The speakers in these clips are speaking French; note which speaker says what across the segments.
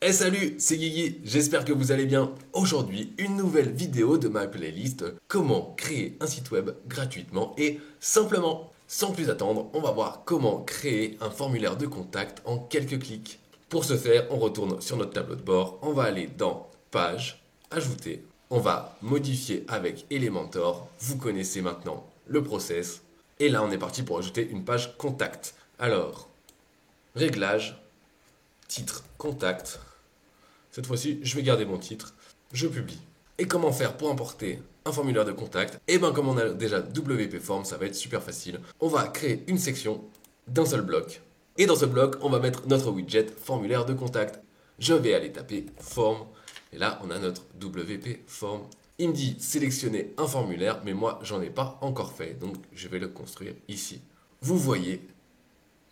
Speaker 1: Hey salut, c'est Guigui, j'espère que vous allez bien. Aujourd'hui, une nouvelle vidéo de ma playlist Comment créer un site web gratuitement et simplement. Sans plus attendre, on va voir comment créer un formulaire de contact en quelques clics. Pour ce faire, on retourne sur notre tableau de bord, on va aller dans Page, Ajouter, on va modifier avec Elementor, vous connaissez maintenant le process. Et là, on est parti pour ajouter une page contact. Alors, Réglages, titre, contact. Cette fois-ci, je vais garder mon titre. Je publie. Et comment faire pour importer un formulaire de contact? Eh bien, comme on a déjà WP Form, ça va être super facile. On va créer une section d'un seul bloc. Et dans ce bloc, on va mettre notre widget formulaire de contact. Je vais aller taper Form. Et là, on a notre WP Form. Il me dit sélectionner un formulaire, mais moi, j'en ai pas encore fait. Donc, je vais le construire ici. Vous voyez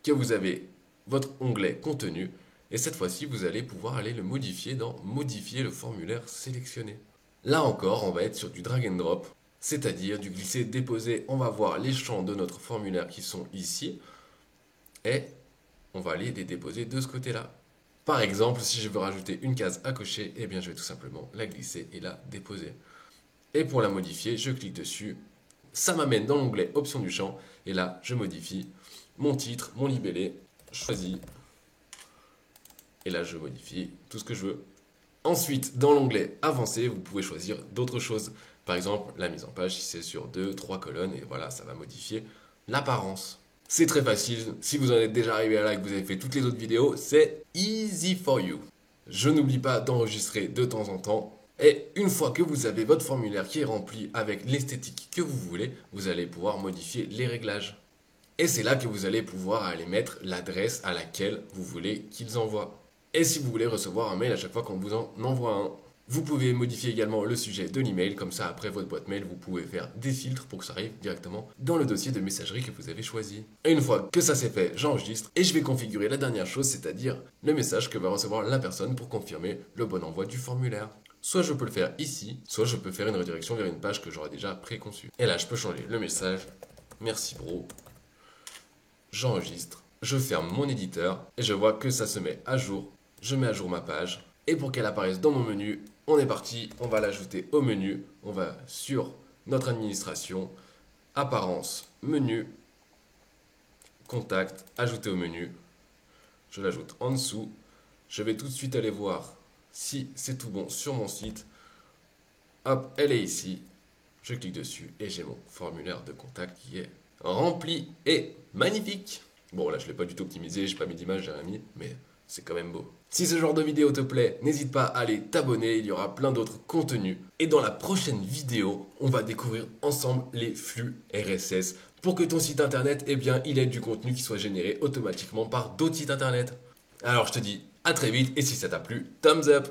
Speaker 1: que vous avez votre onglet contenu. Et cette fois-ci, vous allez pouvoir aller le modifier dans Modifier le formulaire sélectionné. Là encore, on va être sur du drag and drop, c'est-à-dire du glisser-déposer. On va voir les champs de notre formulaire qui sont ici et on va aller les déposer de ce côté-là. Par exemple, si je veux rajouter une case à cocher, eh bien je vais tout simplement la glisser et la déposer. Et pour la modifier, je clique dessus. Ça m'amène dans l'onglet Options du champ et là, je modifie mon titre, mon libellé, je choisis. Et là, je modifie tout ce que je veux. Ensuite, dans l'onglet Avancé, vous pouvez choisir d'autres choses. Par exemple, la mise en page, si c'est sur 2, 3 colonnes, et voilà, ça va modifier l'apparence. C'est très facile. Si vous en êtes déjà arrivé à là et que vous avez fait toutes les autres vidéos, c'est easy for you. Je n'oublie pas d'enregistrer de temps en temps. Et une fois que vous avez votre formulaire qui est rempli avec l'esthétique que vous voulez, vous allez pouvoir modifier les réglages. Et c'est là que vous allez pouvoir aller mettre l'adresse à laquelle vous voulez qu'ils envoient. Et si vous voulez recevoir un mail à chaque fois qu'on vous en envoie un, vous pouvez modifier également le sujet de l'email, comme ça après votre boîte mail, vous pouvez faire des filtres pour que ça arrive directement dans le dossier de messagerie que vous avez choisi. Et une fois que ça c'est fait, j'enregistre et je vais configurer la dernière chose, c'est-à-dire le message que va recevoir la personne pour confirmer le bon envoi du formulaire. Soit je peux le faire ici, soit je peux faire une redirection vers une page que j'aurais déjà préconçue. Et là, je peux changer le message. Merci bro. J'enregistre. Je ferme mon éditeur et je vois que ça se met à jour. Je mets à jour ma page. Et pour qu'elle apparaisse dans mon menu, on est parti, on va l'ajouter au menu. On va sur notre administration, apparence, menu, contact, ajouter au menu. Je l'ajoute en dessous. Je vais tout de suite aller voir si c'est tout bon sur mon site. Hop, elle est ici. Je clique dessus et j'ai mon formulaire de contact qui est rempli et magnifique. Bon, là, je ne l'ai pas du tout optimisé, j'ai pas mis d'image, j'ai rien mis, mais c'est quand même beau. Si ce genre de vidéo te plaît, n'hésite pas à aller t'abonner, il y aura plein d'autres contenus. Et dans la prochaine vidéo, on va découvrir ensemble les flux RSS pour que ton site internet, eh bien, il ait du contenu qui soit généré automatiquement par d'autres sites internet. Alors, je te dis à très vite et si ça t'a plu, thumbs up!